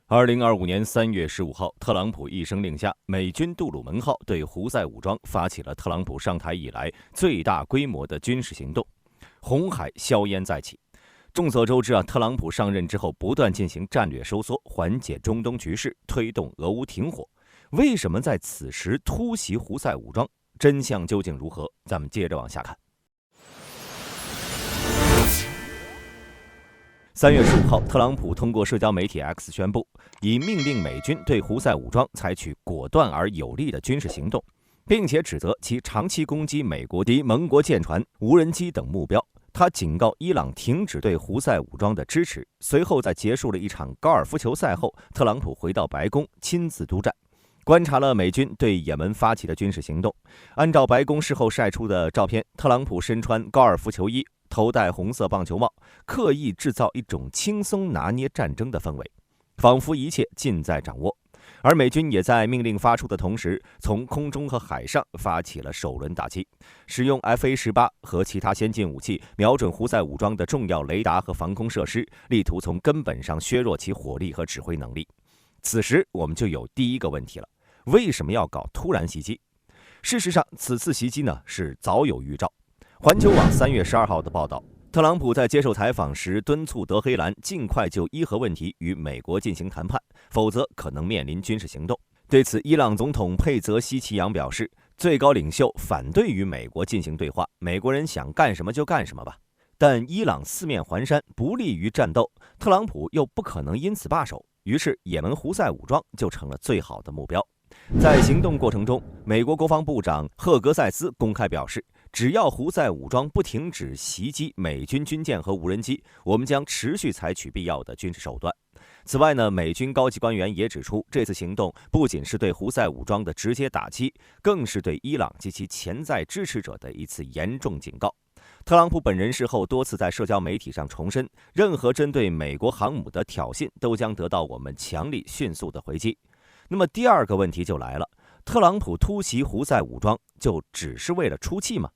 2025年3月15号，特朗普一声令下，美军杜鲁门号对胡塞武装发起了特朗普上台以来最大规模的军事行动，红海硝烟再起。众所周知特朗普上任之后不断进行战略收缩，缓解中东局势，推动俄乌停火。为什么在此时突袭胡塞武装？真相究竟如何？咱们接着往下看。3月15号，特朗普通过社交媒体 X 宣布，已命令美军对胡塞武装采取果断而有力的军事行动，并且指责其长期攻击美国及盟国舰船、无人机等目标。他警告伊朗停止对胡塞武装的支持。随后，在结束了一场高尔夫球赛后，特朗普回到白宫亲自督战，观察了美军对也门发起的军事行动。按照白宫事后晒出的照片，特朗普身穿高尔夫球衣，头戴红色棒球帽，刻意制造一种轻松拿捏战争的氛围，仿佛一切尽在掌握。而美军也在命令发出的同时，从空中和海上发起了首轮打击，使用 FA-18 和其他先进武器瞄准胡塞武装的重要雷达和防空设施，力图从根本上削弱其火力和指挥能力。此时我们就有第一个问题了，为什么要搞突然袭击？事实上，此次袭击是早有预兆。环球网3月12号的报道，特朗普在接受采访时敦促德黑兰尽快就伊核问题与美国进行谈判，否则可能面临军事行动。对此，伊朗总统佩泽希奇扬表示，最高领袖反对与美国进行对话，美国人想干什么就干什么吧。但伊朗四面环山，不利于战斗，特朗普又不可能因此罢手，于是也门胡塞武装就成了最好的目标。在行动过程中，美国国防部长赫格塞斯公开表示，只要胡塞武装不停止袭击美军军舰和无人机，我们将持续采取必要的军事手段。此外美军高级官员也指出，这次行动不仅是对胡塞武装的直接打击，更是对伊朗及其潜在支持者的一次严重警告。特朗普本人事后多次在社交媒体上重申，任何针对美国航母的挑衅都将得到我们强力迅速的回击。那么第二个问题就来了，特朗普突袭胡塞武装就只是为了出气吗？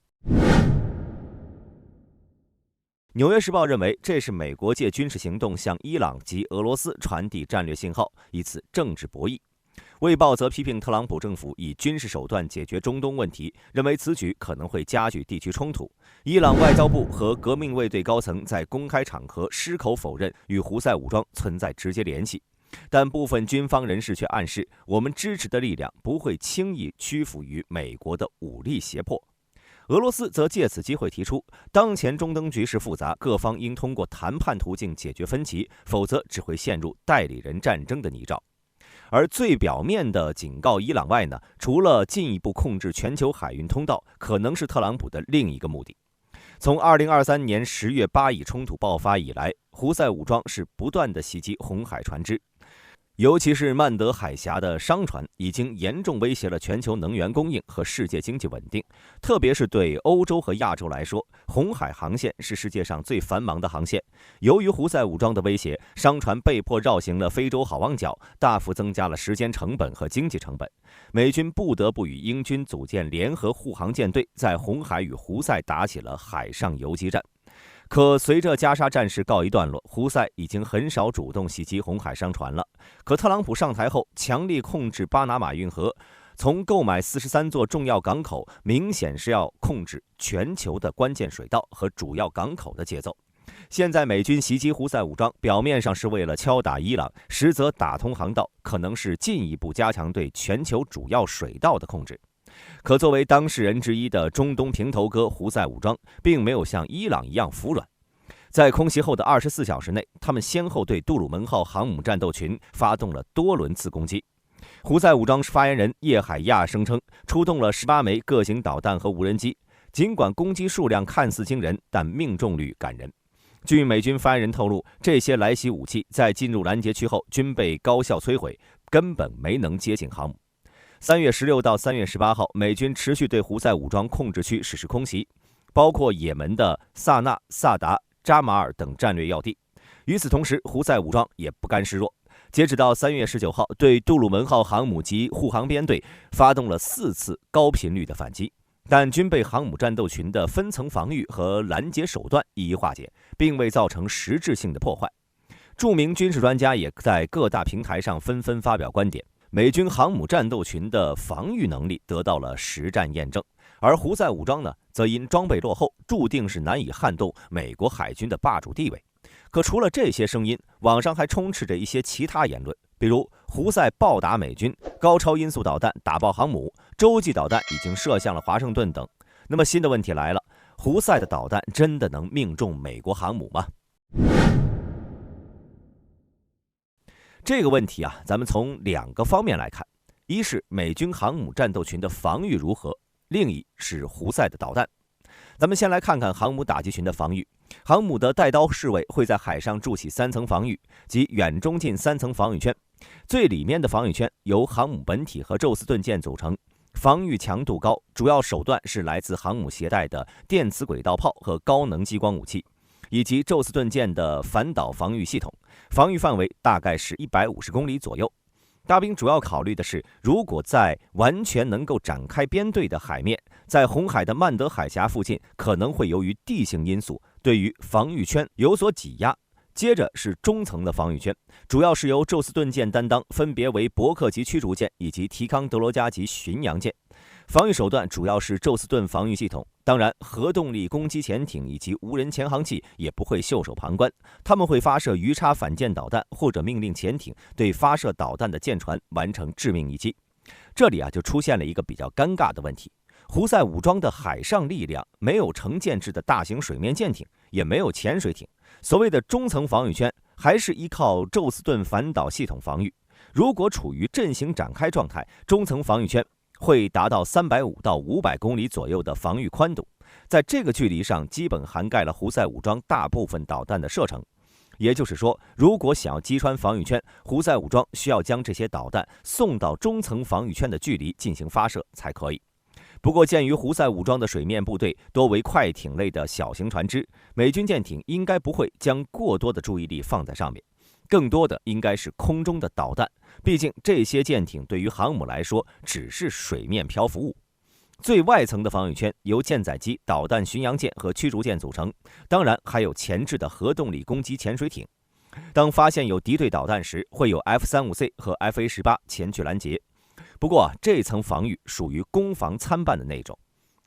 纽约时报认为，这是美国借军事行动向伊朗及俄罗斯传递战略信号，以此政治博弈。卫报则批评特朗普政府以军事手段解决中东问题，认为此举可能会加剧地区冲突。伊朗外交部和革命卫队高层在公开场合矢口否认与胡塞武装存在直接联系，但部分军方人士却暗示，我们支持的力量不会轻易屈服于美国的武力胁迫。俄罗斯则借此机会提出，当前中东局势复杂，各方应通过谈判途径解决分歧，否则只会陷入代理人战争的泥沼。而最表面的警告伊朗外除了进一步控制全球海运通道，可能是特朗普的另一个目的。从2023年10月巴以冲突爆发以来，胡塞武装是不断的袭击红海船只，尤其是曼德海峡的商船，已经严重威胁了全球能源供应和世界经济稳定。特别是对欧洲和亚洲来说，红海航线是世界上最繁忙的航线。由于胡塞武装的威胁，商船被迫绕行了非洲好望角，大幅增加了时间成本和经济成本。美军不得不与英军组建联合护航舰队，在红海与胡塞打起了海上游击战。可随着加沙战事告一段落，胡塞已经很少主动袭击红海商船了。可特朗普上台后，强力控制巴拿马运河，从购买43座重要港口，明显是要控制全球的关键水道和主要港口的节奏。现在美军袭击胡塞武装，表面上是为了敲打伊朗，实则打通航道，可能是进一步加强对全球主要水道的控制。可作为当事人之一的中东平头哥胡塞武装，并没有像伊朗一样服软。在空袭后的24小时内，他们先后对杜鲁门号航母战斗群发动了多轮次攻击。胡塞武装发言人叶海亚声称，出动了18枚各型导弹和无人机，尽管攻击数量看似惊人，但命中率感人。据美军发言人透露，这些来袭武器在进入拦截区后均被高效摧毁，根本没能接近航母。3月16到3月18号，美军持续对胡塞武装控制区实施空袭，包括也门的萨那、萨达、扎马尔等战略要地。与此同时，胡塞武装也不甘示弱，截止到3月19号，对杜鲁门号航母及护航编队发动了4次高频率的反击，但均被航母战斗群的分层防御和拦截手段一一化解，并未造成实质性的破坏。著名军事专家也在各大平台上纷纷发表观点，美军航母战斗群的防御能力得到了实战验证，而胡塞武装呢，则因装备落后，注定是难以撼动美国海军的霸主地位。可除了这些声音，网上还充斥着一些其他言论，比如胡塞暴打美军，高超音速导弹打爆航母，洲际导弹已经射向了华盛顿等。那么新的问题来了，胡塞的导弹真的能命中美国航母吗？这个问题啊，咱们从2个方面来看，一是美军航母战斗群的防御如何，另一是胡塞的导弹。咱们先来看看航母打击群的防御。航母的带刀侍卫会在海上筑起3层防御，即远、中、近3层防御圈。最里面的防御圈由航母本体和宙斯盾舰组成，防御强度高，主要手段是来自航母携带的电磁轨道炮和高能激光武器，以及宙斯盾舰的反导防御系统，防御范围大概是150公里左右。大兵主要考虑的是，如果在完全能够展开编队的海面，在红海的曼德海峡附近可能会由于地形因素对于防御圈有所挤压。接着是中层的防御圈，主要是由宙斯盾舰担当，分别为伯克级驱逐舰以及提康德罗加级巡洋舰。防御手段主要是宙斯盾防御系统，当然核动力攻击潜艇以及无人潜航器也不会袖手旁观，他们会发射鱼叉反舰导弹，或者命令潜艇对发射导弹的舰船完成致命一击。这里就出现了一个比较尴尬的问题，胡塞武装的海上力量没有成建制的大型水面舰艇，也没有潜水艇，所谓的中层防御圈还是依靠宙斯盾反导系统防御。如果处于阵型展开状态，中层防御圈会达到350到500公里左右的防御宽度，在这个距离上基本涵盖了胡塞武装大部分导弹的射程。也就是说，如果想要击穿防御圈，胡塞武装需要将这些导弹送到中层防御圈的距离进行发射才可以。不过，鉴于胡塞武装的水面部队多为快艇类的小型船只，美军舰艇应该不会将过多的注意力放在上面，更多的应该是空中的导弹。毕竟这些舰艇对于航母来说只是水面漂浮物。最外层的防御圈由舰载机、导弹巡洋舰和驱逐舰组成，当然还有前置的核动力攻击潜水艇。当发现有敌对导弹时，会有 F-35C 和 F-A-18前去拦截。不过这层防御属于攻防参半的那种，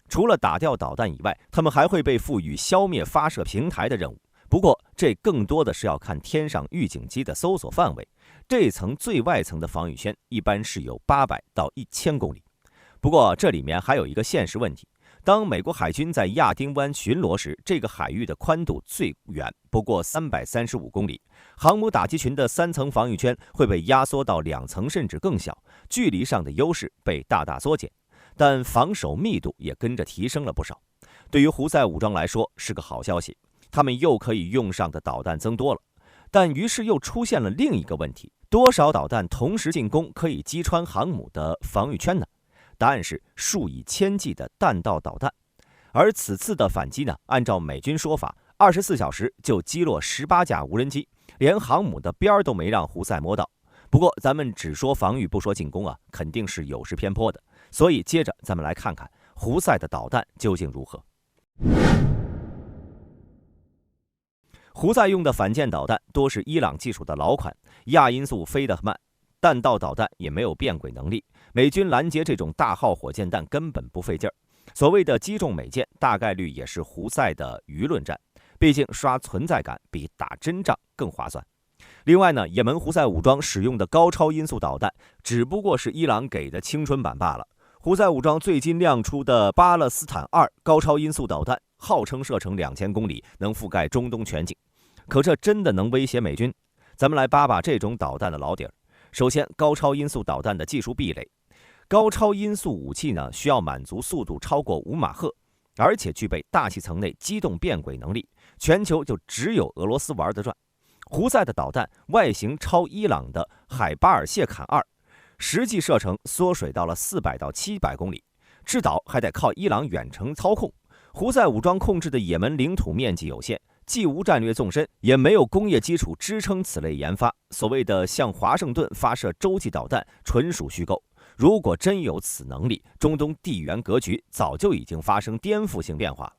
除了打掉导弹以外，他们还会被赋予消灭发射平台的任务。不过这更多的是要看天上预警机的搜索范围。这层最外层的防御圈一般是有800到1000公里。不过这里面还有一个现实问题，当美国海军在亚丁湾巡逻时，这个海域的宽度最远，不过335公里，航母打击群的3层防御圈会被压缩到2层甚至更小，距离上的优势被大大缩减，但防守密度也跟着提升了不少。对于胡塞武装来说是个好消息，他们又可以用上的导弹增多了。但于是又出现了另一个问题，多少导弹同时进攻可以击穿航母的防御圈呢？答案是数以千计的弹道导弹。而此次的反击呢，按照美军说法，24小时就击落18架无人机，连航母的边儿都没让胡塞摸到。不过咱们只说防御不说进攻肯定是有失偏颇的。所以接着咱们来看看胡塞的导弹究竟如何。胡塞用的反舰导弹多是伊朗技术的老款，亚音速飞得慢，弹道导弹也没有变轨能力，美军拦截这种大号火箭弹根本不费劲儿。所谓的击中美舰，大概率也是胡塞的舆论战，毕竟刷存在感比打真仗更划算。另外呢，也门胡塞武装使用的高超音速导弹只不过是伊朗给的青春版罢了。胡塞武装最近亮出的巴勒斯坦2高超音速导弹，号称射程2000公里，能覆盖中东全境。可这真的能威胁美军？咱们来扒扒这种导弹的老底儿。首先，高超音速导弹的技术壁垒。高超音速武器呢，需要满足速度超过5马赫，而且具备大气层内机动变轨能力，全球就只有俄罗斯玩得转。胡塞的导弹外形超伊朗的海巴尔谢坎2，实际射程缩水到了400到700公里，制导还得靠伊朗远程操控。胡塞武装控制的也门领土面积有限，既无战略纵深，也没有工业基础支撑此类研发。所谓的向华盛顿发射洲际导弹纯属虚构。如果真有此能力，中东地缘格局早就已经发生颠覆性变化了。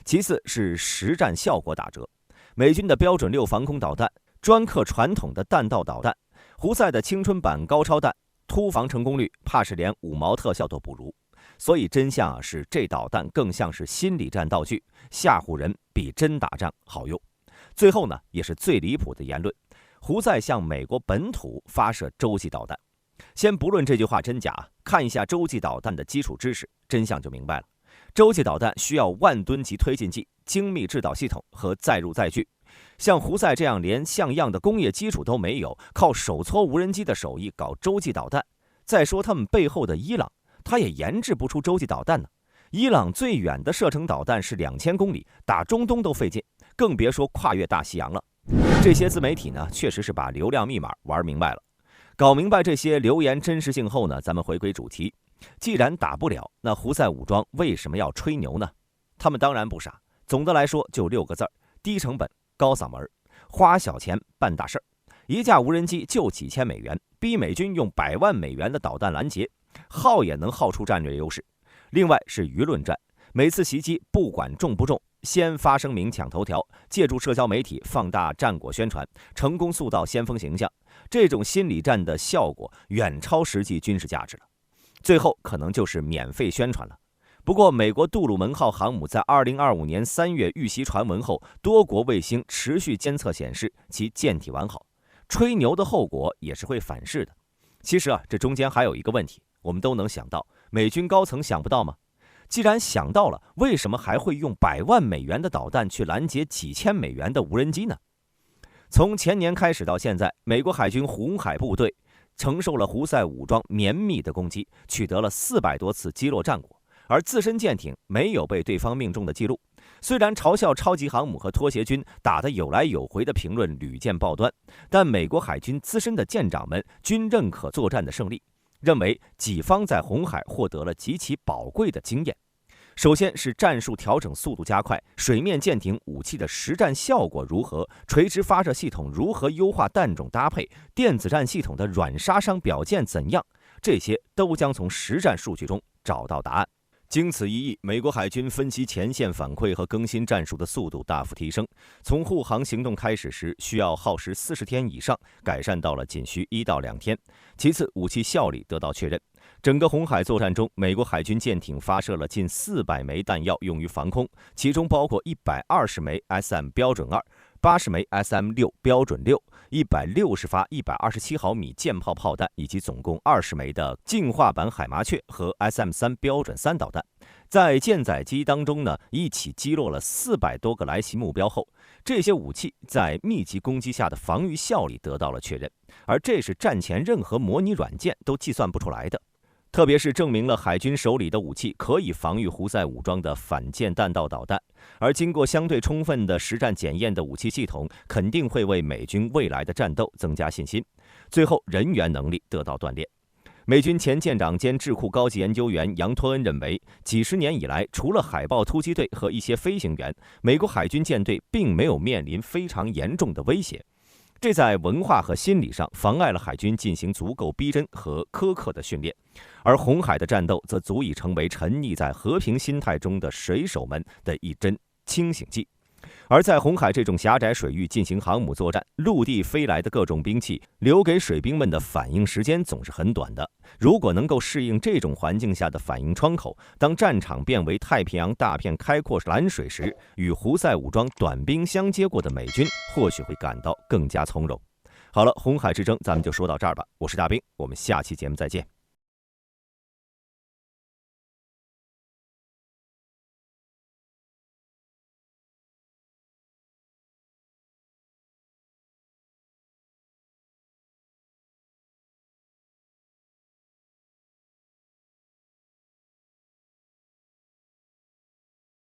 其次是实战效果打折。美军的标准6防空导弹专克传统的弹道导弹。胡塞的青春版高超弹突防成功率怕是连5毛特效都不如。所以真相是，这导弹更像是心理战道具，吓唬人比真打仗好用。最后呢，也是最离谱的言论，胡塞向美国本土发射洲际导弹。先不论这句话真假，看一下洲际导弹的基础知识，真相就明白了。洲际导弹需要1万吨级推进剂、精密制导系统和载入载具。像胡塞这样连像样的工业基础都没有，靠手搓无人机的手艺搞洲际导弹。再说他们背后的伊朗，他也研制不出洲际导弹呢。伊朗最远的射程导弹是2000公里，打中东都费劲，更别说跨越大西洋了。这些自媒体呢，确实是把流量密码玩明白了。搞明白这些流言真实性后呢，咱们回归主题。既然打不了，那胡塞武装为什么要吹牛呢？他们当然不傻，总的来说就6个字儿：低成本、高嗓门，花小钱办大事儿。一架无人机就几千美元，逼美军用100万美元的导弹拦截，耗也能耗出战略优势。另外是舆论战，每次袭击不管重不重，先发声明抢头条，借助社交媒体放大战果宣传，成功塑造先锋形象。这种心理战的效果远超实际军事价值了。最后可能就是免费宣传了。不过，美国杜鲁门号航母在2025年3月遇袭传闻后，多国卫星持续监测显示其舰体完好。吹牛的后果也是会反噬的。其实这中间还有一个问题，我们都能想到，美军高层想不到吗？既然想到了，为什么还会用100万美元的导弹去拦截几千美元的无人机呢？从前年开始到现在，美国海军红海部队承受了胡塞武装绵密的攻击，取得了400多次击落战果，而自身舰艇没有被对方命中的记录。虽然嘲笑超级航母和拖鞋军打得有来有回的评论屡见报端，但美国海军资深的舰长们均认可作战的胜利，认为己方在红海获得了极其宝贵的经验。首先是战术调整速度加快，水面舰艇武器的实战效果如何，垂直发射系统如何优化弹种搭配，电子战系统的软杀伤表现怎样，这些都将从实战数据中找到答案。经此一役，美国海军分析前线反馈和更新战术的速度大幅提升，从护航行动开始时需要耗时40天以上，改善到了仅需1到2天。其次，武器效力得到确认。整个红海作战中，美国海军舰艇发射了近400枚弹药用于防空，其中包括120枚 SM 标准2、80枚 SM6 标准6、160发127毫米舰炮炮弹，以及总共20枚的进化版海麻雀和 SM3 标准3导弹。在舰载机当中呢，一起击落了400多个来袭目标后，这些武器在密集攻击下的防御效力得到了确认，而这是战前任何模拟软件都计算不出来的。特别是证明了海军手里的武器可以防御胡塞武装的反舰弹道导弹，而经过相对充分的实战检验的武器系统肯定会为美军未来的战斗增加信心。最后，人员能力得到锻炼。美军前舰长兼智库高级研究员杨托恩认为，几十年以来，除了海豹突击队和一些飞行员，美国海军舰队并没有面临非常严重的威胁。这在文化和心理上妨碍了海军进行足够逼真和苛刻的训练，而红海的战斗则足以成为沉溺在和平心态中的水手们的一针清醒剂。而在红海这种狭窄水域进行航母作战，陆地飞来的各种兵器留给水兵们的反应时间总是很短的。如果能够适应这种环境下的反应窗口，当战场变为太平洋大片开阔蓝水时，与胡塞武装短兵相接过的美军或许会感到更加从容。好了，红海之争咱们就说到这儿吧。我是大兵，我们下期节目再见。